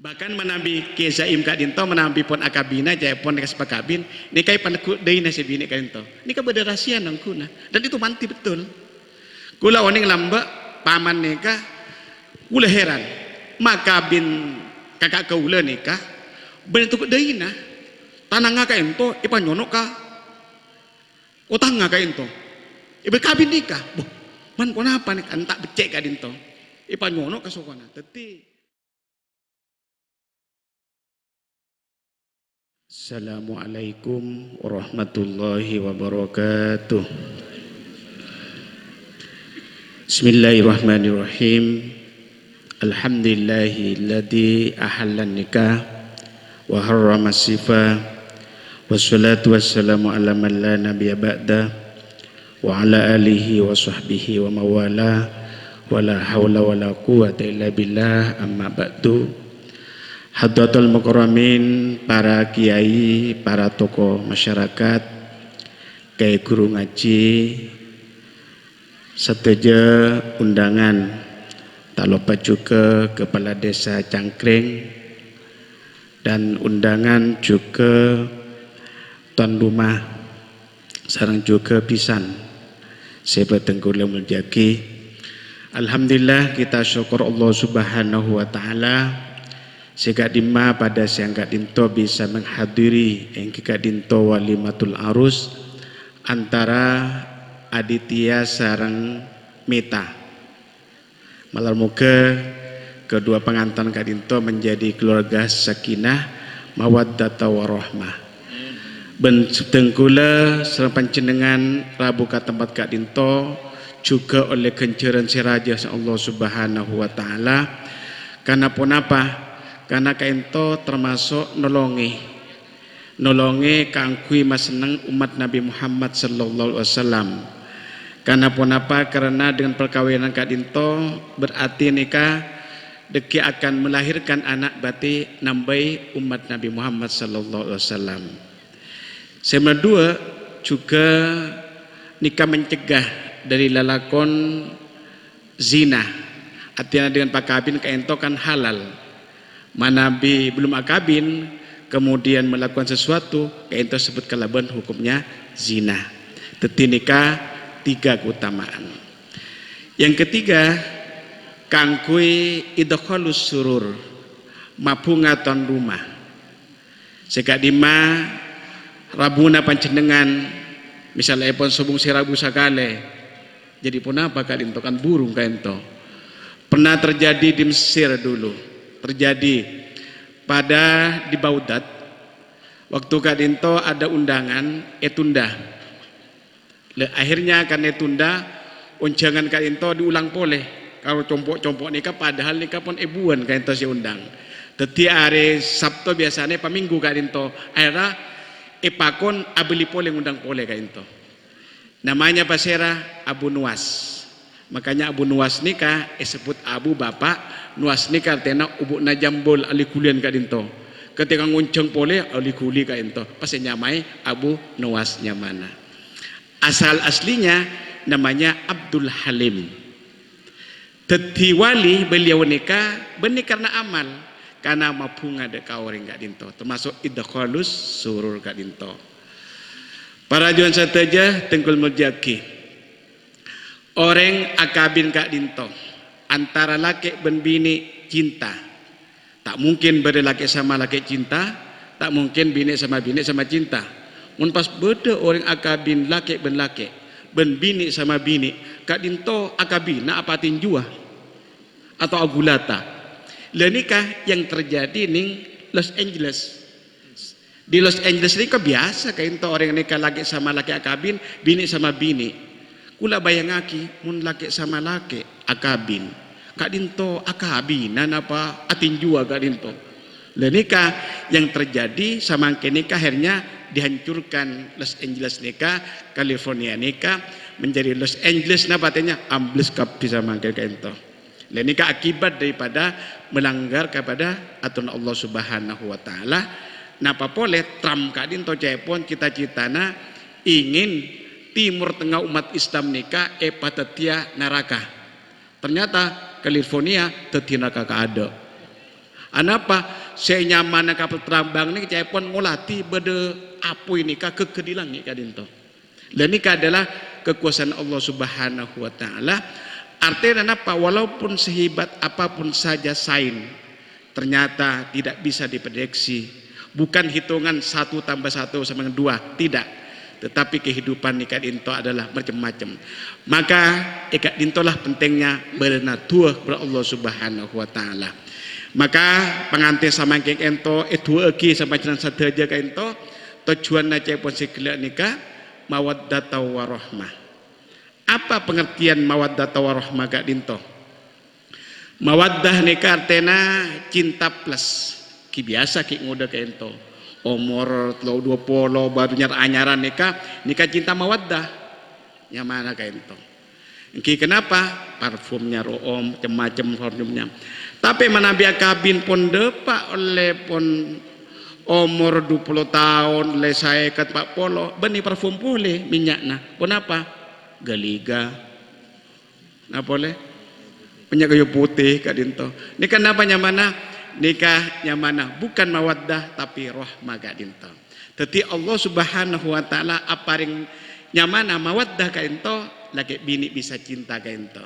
Bahkan menabi kezaim kak dinto menabi pon akabina jaya pon kas pakabin nikai panku deui na si bini kak dinto nika beda rahasia nang kuna dan itu manti betul kula oning lamba paman nikah kula heran makabin kakak kaula nikah bentuk deui na tananga ka ento ipa nyono ka utanga ka ento ibe kabin nikah boh man kenapa nih antak becek ka dinto ipa nyono ka sokona teti. Assalamualaikum warahmatullahi wabarakatuh. Bismillahirrahmanirrahim. Alhamdulillahilladzi ahallan nikah wa harrama sifa wassalatu wassalamu ala man la nabiyya ba'da wa ala alihi wa sahbihi wa mawala wa la hawla wa la quwwata illa billah amma ba'du. Hadratul mukarramin, para kiai, para tokoh masyarakat, kiai guru ngaji, seteja undangan, tak lupa juga kepala desa Cangkring dan undangan juga tuan rumah, sarang juga pisan, saya Tengku Muljaki. Alhamdulillah kita syukur Allah Subhanahu wa taala. Sehingga dima pada siang kak dinto bisa menghadiri yang kak dinto walimatul arus antara Aditya sarang Mita. Malam moga kedua pengantin kak dinto menjadi keluarga sakinah mawaddata warahmah. Ben tengkula sareng panjenengan Rabu ka tempat kak dinto juga oleh kenceran si raja Allah Subhanahu wa taala karena pun apa? Karena kaento termasuk nolongi kangkui maseneng umat Nabi Muhammad sallallahu alaihi wasallam. Karena pun apa? Karena dengan perkawinan kadinto berarti nikah deki akan melahirkan anak bati nambai umat Nabi Muhammad sallallahu alaihi wasallam. Yang kedua juga nikah mencegah dari lalakon zina. Artinya dengan pakabin kaento kan halal. Manabi belum akabin kemudian melakukan sesuatu yang tersebut kalaban hukumnya zina. Tetinika tiga keutamaan. Yang ketiga kangkui idkhalus surur mapunga ton rumah. Sekadima rabuna panjenengan misalnya pun subung si rabu sakale jadi pun apa kalinto kan burung kaento. Pernah terjadi di Mesir dulu. Terjadi pada di Baghdad waktu kadinto ada undangan etunda akhirnya kan etunda unjangan kadinto diulang poleh kalau compok-compok nikah padahal nikah pun ebuan kadinto si undang teti hari Sabtu biasanya paminggu kadinto akhirnya epakon abeli poleh undang poleh kadinto namanya pasera Abu Nuwas. Makanya Abu Nuwas nikah disebut Abu bapak Nuwas nikah tena ubuk na jambol ali kulian ka dinto ketika ngunceng pole ali kuli ka dinto pasti nyamai Abu Nuwas nyamana asal aslinya namanya Abdul Halim teti wali beliau nikah benih karena amal karena mapunga de kauring ka dinto termasuk idkhalus surur ka dinto. Para juan sateja Tengkul Muljaki orang akabin kak dinto antara laki dan bini cinta tak mungkin berlaki sama laki cinta tak mungkin bini sama cinta mun pas beda orang akabin laki ben bini sama bini kak dinto akabina apa tinjua atau agulata lenikah yang terjadi ning Los Angeles di Los Angeles ini biasa kayak itu orang nikah laki sama laki akabin bini sama bini kula bayangaki mun laki sama laki akabin kak dinto akabinan apa atinjua kak dinto lenika yang terjadi sama nikah akhirnya dihancurkan Los Angeles nikah California nikah menjadi Los Angeles napatnya ambles kap bisa mangkel kak dinto lenika akibat daripada melanggar kepada aturan Allah Subhanahu wa taala napa boleh Trump kak dinto cepon cita-citana ingin Timur Tengah umat Islam nikah patatia neraka. Ternyata California teti neraka ada. Anapa saya nyaman kapal terambang ni cai pon ngolati bede apa ini ka kekedilang ni kadinto. Dan ini adalah kekuasaan Allah Subhanahu wa taala. Artinya apa? Walaupun sehebat apapun saja sains ternyata tidak bisa diprediksi. Bukan hitungan 1 tambah 1 sama dengan 2, tidak. Tetapi kehidupan ikat dinto adalah macam-macam. Maka ikat dintolah pentingnya bernatur kepada Allah Subhanahu wa taala. Maka pengantin sama keng ento itu eki sama jalan sateja ka ento tujuan na cai pon sikila nikah mawaddata warahmah. Apa pengertian mawaddata warahmah ka dinto? Mawaddah nikah artena cinta plus. Ki biasa ki ngoda ka ento. Umur 20 baru nyar anyaran nikah cinta mawaddah. Yang mana ka ento? Ki kenapa? Parfumnya room macam-macam parfumnya. Tapi manabia kabin pun depak oleh pun umur 20 tahun oleh saya kat 40 beni parfum boleh minyaknya. Pun apa? Galiga. Apa boleh? Minyak kayu putih kat dinto. Ni kenapa nyamana? Nikah nyamana bukan mawaddah tapi rahmah kat dinto. Tetapi Allah Subhanahu wa taala aparing nyamana mawaddah kat dinto lagi bini bisa cinta kat dinto.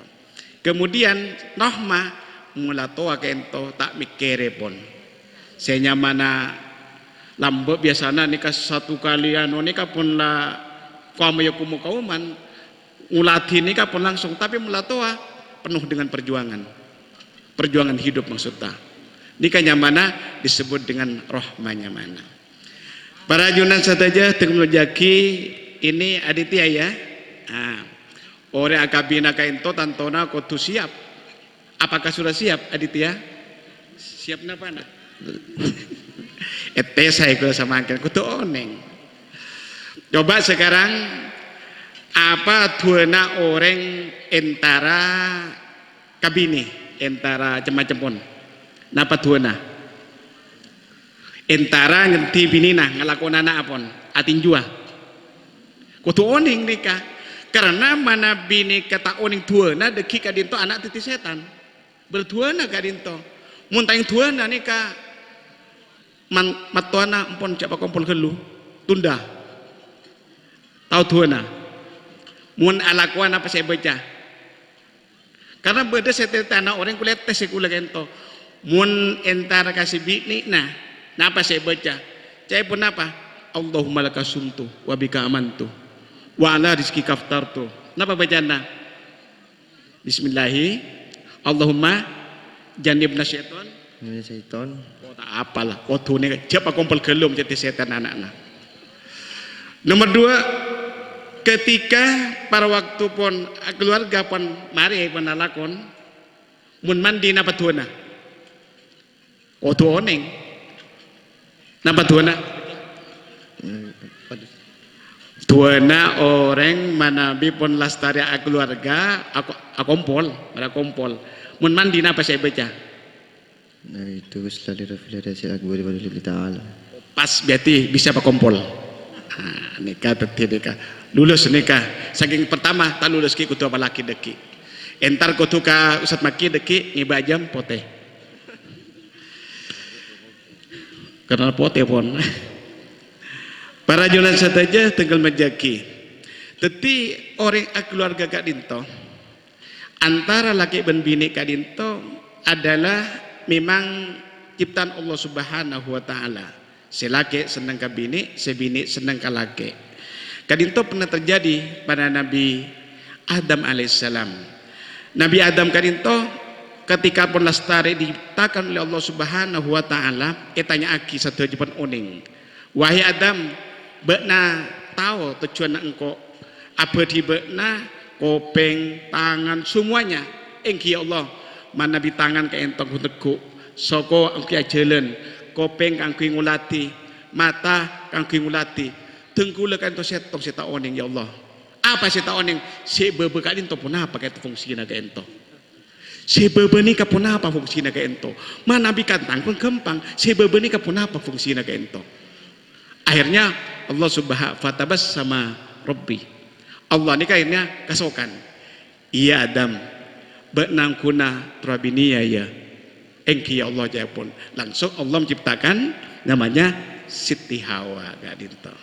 Kemudian rahmah mula toa kento tak mikere pon. Saya mana lambo biasana nikah 1 kali anu nikah pun lah kamu ya kauman ngulati nikah pun langsung tapi mula toa penuh dengan perjuangan hidup maksudnya. Nikah nyamana disebut dengan rohmanya mana. Para junan saja teknologi ini aditya ya. Orang akabina kainto tantona kotu siap. Apakah sudah siap Aditya? Siap napa nak? Saya kalau sama angkat kutu oneng. Coba sekarang apa tuana orang entara kabini, entara macam pun. Napa tuana? Entara ngenti binina ngelakon anak apon, atinjua. Kutu oneng nikah. Karena mana bini kata oning tuana deki kadinto anak titi setan. Bertuana kadinto muntaing tuana nikah matuana empon cak kompol kelu tunda tahu tuana mun alakuan apa saya baca karena beda saya tanah orang kulihat tes kuliah kento mun entar kasih bini nah apa saya baca saya pun apa Allahumma lakasumtu wa bika amantu wa ala rizki kaftartu napa bacana bismillahi Allahumma janibna syaiton. Oh tak apalah. Oh tu ni siapa kumpul kelum jadi setan anak-anak. Nomor 2 ketika pada waktu pun keluarga pun mari pun lakon mun mandi napa tuana. Oh tu oneng. Napa tuana? Tuana orang manabi pun lastari keluarga aku kompol, ada kompol. Mun mandi napa saya baca? Nah itu selalu refleksi akbar walillah taala. Pas berarti bisa pak kompol. Nikah teti nikah. Lulus nikah. Saking pertama tak lulus ki kutu apa laki deki. Entar kutu ka usat maki deki ngibajam pote. Karena pote pun. Para junan saja tinggal menjaki. Teti orang keluarga kak dinto antara laki dan bini kak dinto adalah memang ciptaan Allah Subhanahu wa taala. Si laki senang ke bini, si bini senang ke laki. Kak dinto pernah terjadi pada Nabi Adam alaihissalam. Nabi Adam kak dinto ketika pun lestari diciptakan oleh Allah Subhanahu wa taala, tanya aki satu jawaban oning. Wahai Adam, bekna tahu tujuan engkau apa di bekna kopeng tangan semuanya engki ya Allah mana di tangan ke entong teguk soko engki jalan kopeng kangki ngulati mata kangki ngulati tengkula kan to setong seta oning ya Allah apa seta oning si bebe kalin to pun apa kayak fungsi naga ento si bebe ni kapun apa fungsi naga ento mana bi kantang pun kempang si bebe ni kapun apa fungsi naga ento. Akhirnya Allah Subhanahu wa taala sama Rabbi. Allah ni akhirnya kasokan. Iya Adam, benang kuna trabinia ya. engki ya Allah japun langsung Allah menciptakan namanya Siti Hawa Kak Dinto.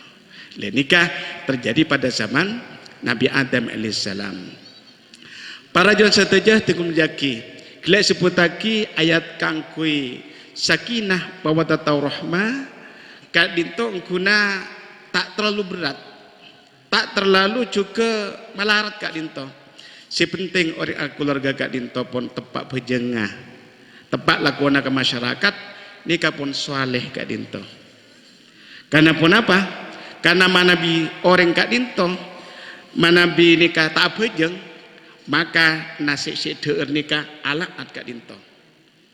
Nikah terjadi pada zaman Nabi Adam alaihissalam. Para jon setuju tengkum jaki gelek seputaki ayat kangkui sakinah mawaddah rahmah Kak Dinto ngkuna tak terlalu berat, tak terlalu juga melarat Kak Dinto. Si penting orang keluarga Kak Dinto pun tepat berjengah, tepat lakukan ke masyarakat, nikah pun soleh Kak Dinto. Karena pun apa? Karena manabi orang Kak Dinto, manabi nikah tak berjeng, maka nasib si deur nikah alaat Kak Dinto.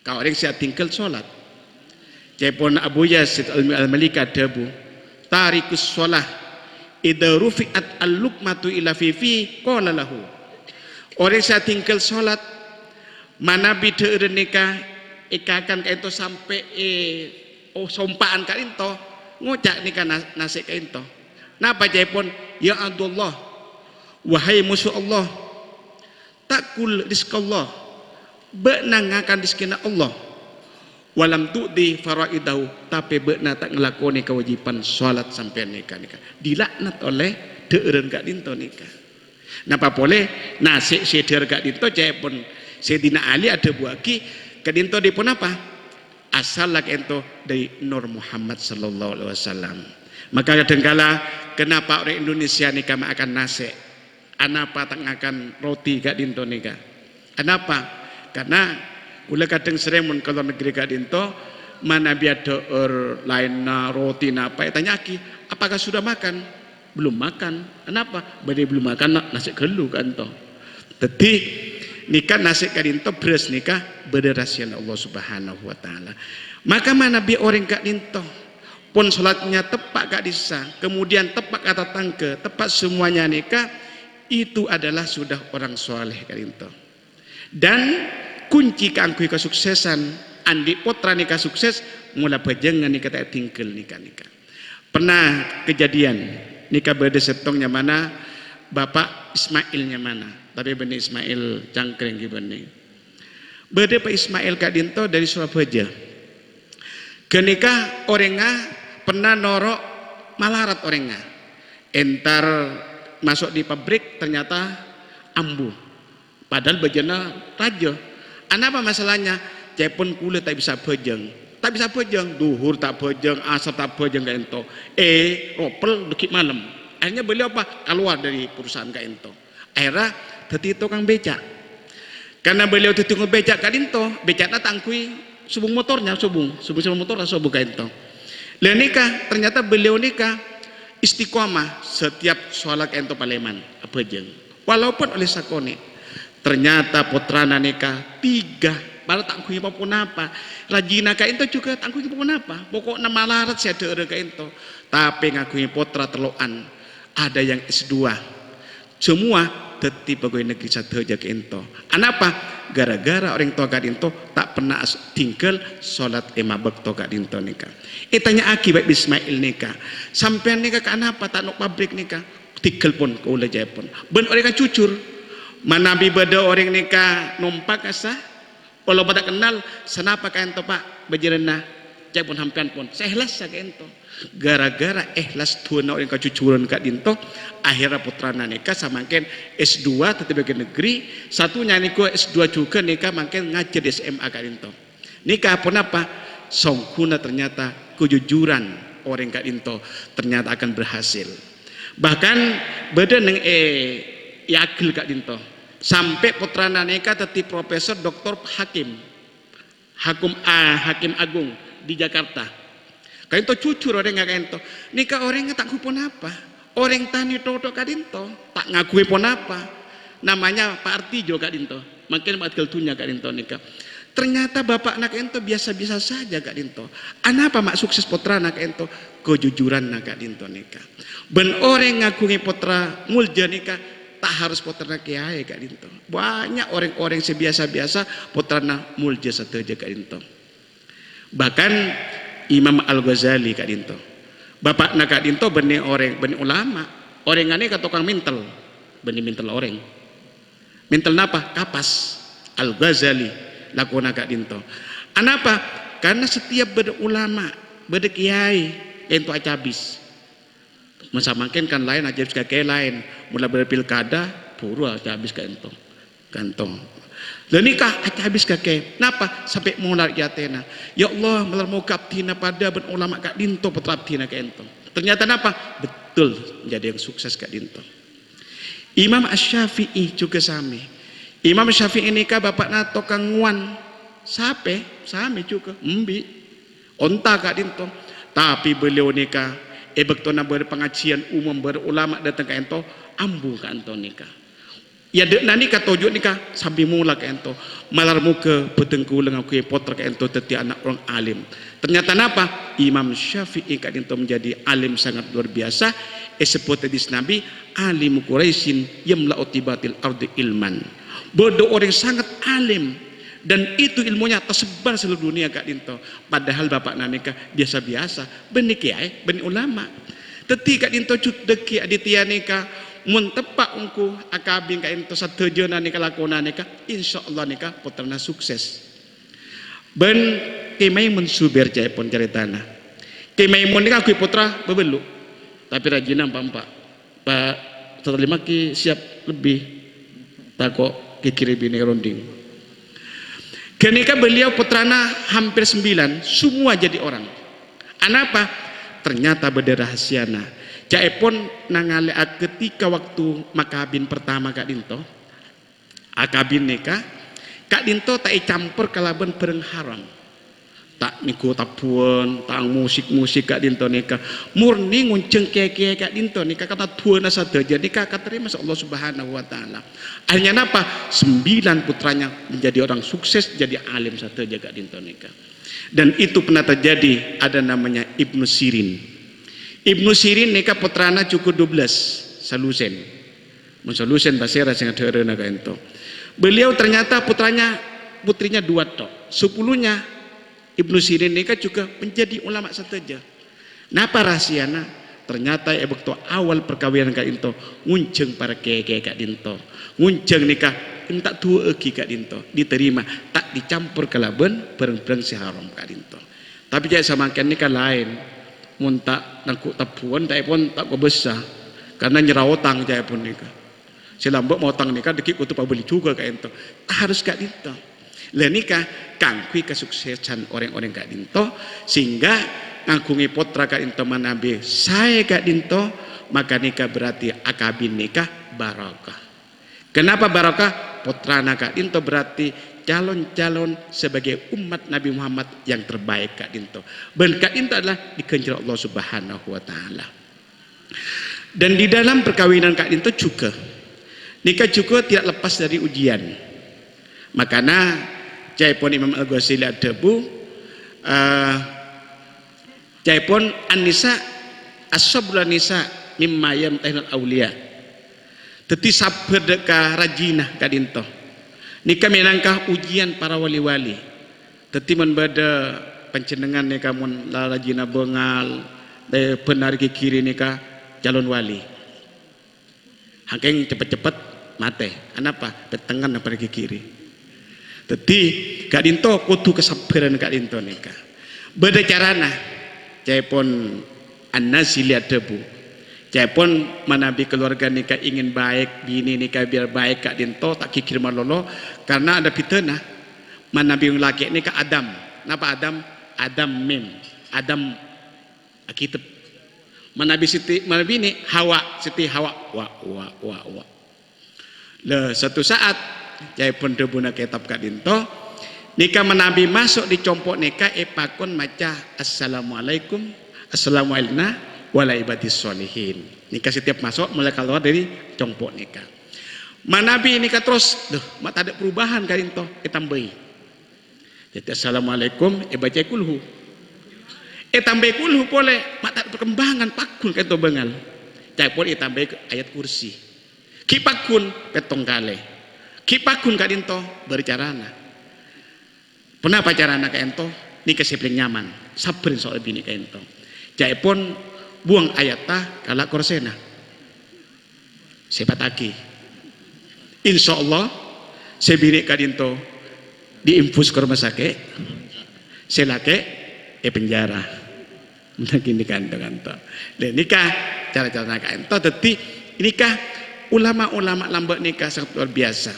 Kau orang siap tinggal solat. Cepon Abu Yazid al-Malika dabu tarikus sholah idza rufi'at al-luqmatu ila fifi qala lahu. Orang saya tinggal sholat mana bideur nikah ikakan kaito sampai sompaan ka into ngocak nikah nasik ka into. Napa cepon ya Abdullah wahai musuh Allah takul rizqallah benangakan rizkina Allah walam tu'di faraidahu tapi beuna tak ngelakoni kewajiban salat sampai nikah dilaknat oleh deureun Kak Dinto nikah. Napa boleh nasik sedeur Kak Dinto cepon Sayyidina Ali ada buaki Kak Dinto dipun apa asal lak ento dari Nur Muhammad sallallahu alaihi wasallam. Maka kadangkala kenapa orang Indonesia nikah makan nasi anapa tak akan roti Kak Dinto nikah anapa karena kula kadang sering mun kalau negeri Kak Dinto mana biada lain roti napa tanya aki apakah sudah makan belum makan kenapa bade belum makan nasi gelu Kak Dinto. Jadi nikah nasi Kak Dinto beras nikah berdasarkan Allah Subhanahu wa taala. Maka mana bi orang Kak Dinto pun salatnya tepat Kak Disa kemudian tepat kata tangke tepat semuanya nikah itu adalah sudah orang soleh Kak Dinto. Dan kunci keangkui kesuksesan andi potra nikah sukses mula bajengan nikah tak tinggal nikah pernah kejadian nikah beda setongnya mana bapak Ismailnya mana tapi benih Ismail cangkring gimana beda Pak Ismail Kak Dinto dari Surabaya kenikah orangnya pernah norok malarat orangnya entar masuk di pabrik ternyata ambu padahal bajana raja. Apa masalahnya? Cepon kulit tak bisa bojeng, duhur tak bojeng, asar tak bojeng Kak Ento. Ropel dikit malam. Akhirnya beliau apa? Keluar dari perusahaan Kak Ento. Akhirnya dadi tukang becak. Karena beliau dadi tukang becak Kak Ento, becaknya tangkui subung motornya subung motor subung Kak Ento. Lah nikah ternyata beliau nikah istiqomah setiap sholat Ento Paleman bojeng. Walaupun oleh sakone ternyata putrana nikah 3 malah tak kuih apapun apa rajina Kak Ento juga tak kuih apapun apa pokoknya malarat saya ada Kak Ento tapi ngakui putra teloan ada yang S2 semua dadi pegawai negeri sadeja Kak Ento anapa gara-gara orang tua Kak Dinto tak pernah tinggal sholat bakto Kak Dinto nikah tanya akibat Ismail nikah sampai nikah kenapa tak nok pabrik nikah tinggal pun ke ulah Jepun ben orang kan cucur mana bibada orang nikah numpak asa kalau pada kenal senapa Kak Ento Pak berjerena cek pun hampian pun saya ikhlas Kak Ento gara-gara ikhlas tuana orang kecucuran Kak Dinto akhirnya putrana nikah sama makin S2 tetap ke negeri satunya nikah S2 juga nikah makin ngajar di SMA Kak Dinto nikah pun apa songkuna ternyata kejujuran orang Kak Dinto ternyata akan berhasil bahkan beda neng yakil Kak Dinto sampai putrana nikah tadi profesor doktor hakim agung di Jakarta Kak Dinto cucur orang Kak Dinto nikah orangnya tak kupon apa orang tani toto Kak Dinto tak ngakui pun apa namanya Pak Artijo Kak Dinto makin matkul tunya Kak Dinto nikah ternyata bapak Kak Dinto biasa-biasa saja Kak Dinto anapa mak sukses putrana Kak Dinto kejujuran Kak Dinto nikah ben orang ngakui putra mulja nikah tak harus putrana kiai Kak Dinto banyak orang-orang sebiasa-biasa putrana mulja sateja Kak Dinto bahkan Imam Al-Ghazali Kak Dinto bapak Kak Dinto benih ulama orang ini ke tukang mintel benih mintel apa kapas Al-Ghazali lakona Kak Dinto Kenapa? Karena setiap berulama, berkiai, ento acabis. Mesamakan kan lain acabis kakek lain. Mula berpilkada, puru acabis ka ento. Kantong. Lenikah acabis kakek. Kenapa? Sampai mula jatena. Ya Allah, melarmu kaptina pada berulama kak dinto petraptina ka ento. Ternyata kenapa? Betul menjadi yang sukses kak dinto. Imam Asy-Syafi'i juga sami. Imam Syafi'i ini kah bapak nato kanguan sape, sami juga, mbi, onta kak dinto. Tapi beliau nikah, bektona berpengajian umum berulama datang ke ento, ambu kak ento nikah. Ya dek nani ka tojo nikah sambil mula ke ento, malar muka petengkulang aku potra ke ento teti anak orang alim. Ternyata apa? Imam Syafi'i kak ento menjadi alim sangat luar biasa. Seperti hadis Nabi, alim Quraisyin yamla'u tibatil ardi ilman. Bodoh orang sangat alim dan itu ilmunya tersebar seluruh dunia kak dinto. Padahal bapak nanika biasa-biasa, benih kiai, benih ulama. Teti kak dinto cut deki aditya nika mun tepak ungku akabin kak dinto satejo nika lakona nika, insyaallah nika putrana sukses. Ben kemai mensubir jaya pun ceritana. Kemai mun nika aku putra bebelu. Tapi rajin nampak Pak terima ki siap lebih takok kikiri bini ronding. Ketika beliau putrana hampir 9 semua jadi orang. Anapa? Ternyata beda rahasiana. Jai pun nangale ketika waktu makabin pertama kak dinto. Akabin nikah kak dinto tak campur kalaban pereng haram. Tak niku tapuan, tak musik-musik kak dinto nikah. Murni ngunceng keke kak dinto nikah kata tuana sateja nikah katerima Allah Subhanahu wa taala. Akhirnya apa? 9 putranya menjadi orang sukses, jadi alim sateja kak dinto nikah. Dan itu pernah terjadi, ada namanya Ibnu Sirin. Ibnu Sirin nikah putrana cukup 12, Salusen. Mensalusen basera sing adeurena kak ento. Beliau ternyata putrinya 2 tok. 10-nya Ibnu Sirin nikah juga menjadi ulama sateja. Napa rahasiana? Ternyata waktu awal perkawinan kak dinto ngunceng para keke kak dinto. Ngunceng nikah entak tua eki kak dinto diterima, tak dicampur kalaban bareng-bareng si haram kak dinto. Tapi jaya samakan nikah lain. Mun tak nangkuk tapuan tak pun tak besar karena nyerawotang jaya pun nikah. Silambok mau tang nikah dikit kutu pabeli juga kak dinto. Harus kak dinto. Lah nikah kangkui kesuksesan orang-orang kak dinto sehingga ngagungi potra kak dinto manabe saya kak dinto, maka nikah berarti akabin nikah barakah. Kenapa barakah? Potrana kak dinto berarti calon-calon sebagai umat Nabi Muhammad yang terbaik kak dinto. Ben kak dinto adalah dikenjal Allah Subhanahu wa taala. Dan di dalam perkawinan kak dinto juga nikah juga tidak lepas dari ujian. Makanya Jaipun Imam Al-Ghazali Ad-Dabu Jaipun An-Nisa as-sabra nisa mimma yamtahinul auliya. Teti sabar deka rajinah kadinto. Nika minangkah ujian para wali-wali. Teti membada pencenengan nika mun rajina bengal benar ke kiri nika calon wali. Hangkeng cepet-cepet mate. Kenapa? Petengan apa ke kiri. Teti kak dinto kudu kesabaran kak dinto nikah. Beda carana Jaipun An-Nazili Ad-Dabu. Jaipun manabi keluarga nikah ingin baik, bini nikah biar baik kak dinto tak kikir malolo karena ada fitnah. Manabi yang laki nikah Adam. Napa Adam? Adam mim. Adam akitab. Manabi Siti manabi ini Hawa, Siti Hawa. Wa. Lah satu saat Jaipun debuna kitab kak dinto nikah menabi masuk di compok nikah pakon maca assalamualaikum assalamualaikum wala ibadis sholihin. Nikah setiap masuk mulai keluar dari compok nikah manabi nikah terus mak tak ada perubahan kak dinto tambahi jadi assalamualaikum baca kulhu tambahi kulhu boleh mak tak perkembangan pakun kento bengal Jaipun tambahi ayat kursi kipakun petong kale kipakun kak dinto bercarana. Kenapa carana kak ento? Nikah sipling nyaman. Sabrin soal bini kak ento. Jaipun buang ayatah kalak korsena. Sepataki. Insya Allah sebini kak dinto diinfus ke rumah sakit. selake penjara. Begini kanto. Dan nikah cara-cara kanto. Tetapi nikah ulama-ulama lambat nikah sangat luar biasa.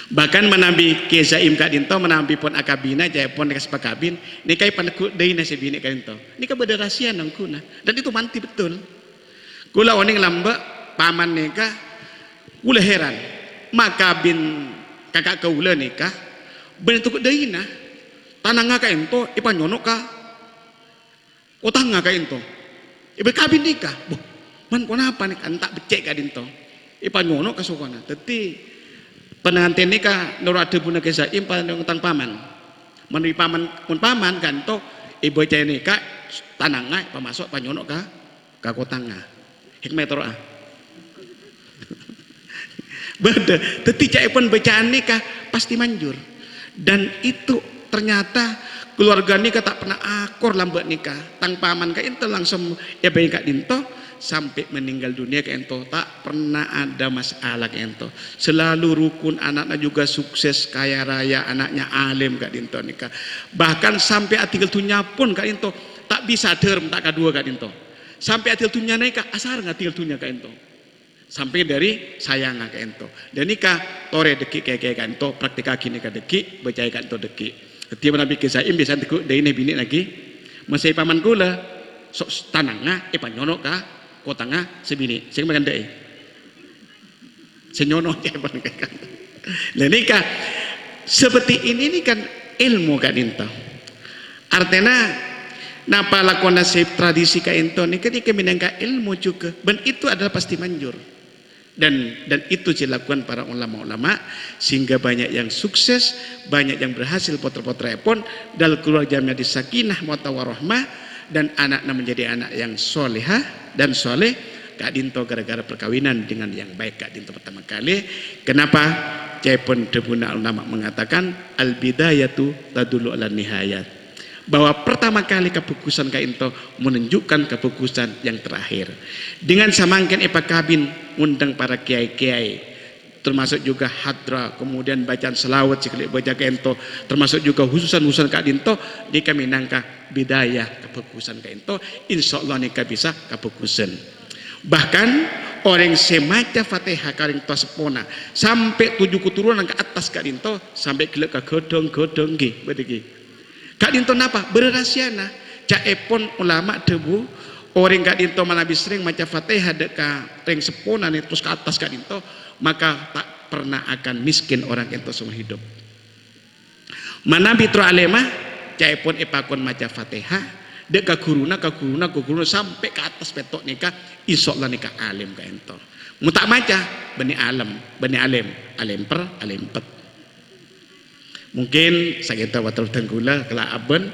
Bahkan menabi kezaim kak dinto menabi pun akabina jaya pun nikah sepakabin nikah panekut dari nasi bini kak dinto nikah berderasian nangkuna dan itu manti betul. Kula oning lambat paman nikah kula heran makabin kakak kaula nikah bentuk dari nah tanang kak dinto ipan nyonok kak utang kak dinto ibu kabin nikah boh man kenapa nih antak becek kak dinto ipan nyonok kasukana teti penangantin nikah nurade puna kesaim pada tang paman menurut paman pun paman kan to ibu cai nikah tanangnya pemasok panyonok ka kotanga hikmah toroa beda teti cai pun bacaan nikah pasti manjur dan itu ternyata keluarga nikah tak pernah akor lambat nikah tang paman ka itu langsung ya bayi kak dinto sampai meninggal dunia ke ento tak pernah ada masalah ke ento selalu rukun anaknya juga sukses kaya raya anaknya alim kak dinto nikah bahkan sampai atil tunya pun kak dinto tak bisa derm tak kedua kak dinto sampai atil tunya nikah asar ngatil tunya kak dinto sampai dari sayang kak ento dan nikah tore dekik kayak kak ento praktika kini kak dekik berjaya kak ento dekik ketika nabi kesaim biasa tekuk dari bini lagi masih paman kula sok tanangnya panyonok kah kotanga sebini sing makan deh senyono ya kan nah nikah seperti ini kan ilmu kak dinto artinya napa lakon nasib tradisi kak dinto nikah minangka ilmu juga dan itu adalah pasti manjur dan itu dilakukan para ulama-ulama sehingga banyak yang sukses banyak yang berhasil potre-potre pun dalam keluarganya di sakinah mawaddah dan anaknya menjadi anak yang solehah dan soleh kak dinto gara-gara perkawinan dengan yang baik kak dinto pertama kali. Kenapa? Cepon debuna ulama mengatakan al bidayatu tadulu ala nihayat bahwa pertama kali kepukusan kak dinto menunjukkan kepukusan yang terakhir dengan samangken kabin undang para kiai-kiai termasuk juga hadra kemudian bacaan selawat sekali baca kento termasuk juga khususan kak dinto di kami nangka bidayah kepukusan kak dinto insyaallah nikah bisa kepukusan bahkan orang semaca fatihah karing to sepona sampai 7 keturunan ke atas kak dinto sampai gelek ke godong-godong nggih bedegi kak dinto napa berrahasiana caepon ulama debu orang kak dinto manabi sering maca fatihah deka ring sepona nih terus ke atas kak dinto maka tak pernah akan miskin orang itu seumur hidup. Manabi tro alemah caipun ipakon maca fatihah dek ka guruna sampai ke atas petok nikah insyaallah nikah alim ka ento. Mu tak maca bani alim pet. Mungkin sakita watul tenggula kala aben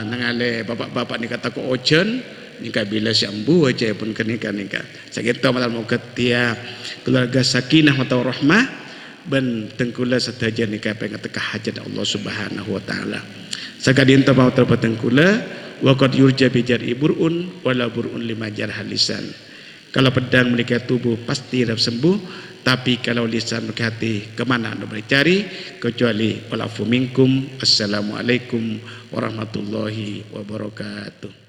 nangale bapak-bapak nikah tako ojen nikah bila syambu aja pun kenikah sakit malam ketia keluarga sakinah atau rahmah ben tengkula setaja nikah pengen tekah hajat Allah Subhanahu wa taala sakadin ta mau terpatengkula wa qad yurja bijar iburun wala burun lima jar halisan kalau pedang menikah tubuh pasti dapat sembuh tapi kalau lisan menikah hati kemana anda mencari kecuali walafu minkum assalamualaikum warahmatullahi wabarakatuh.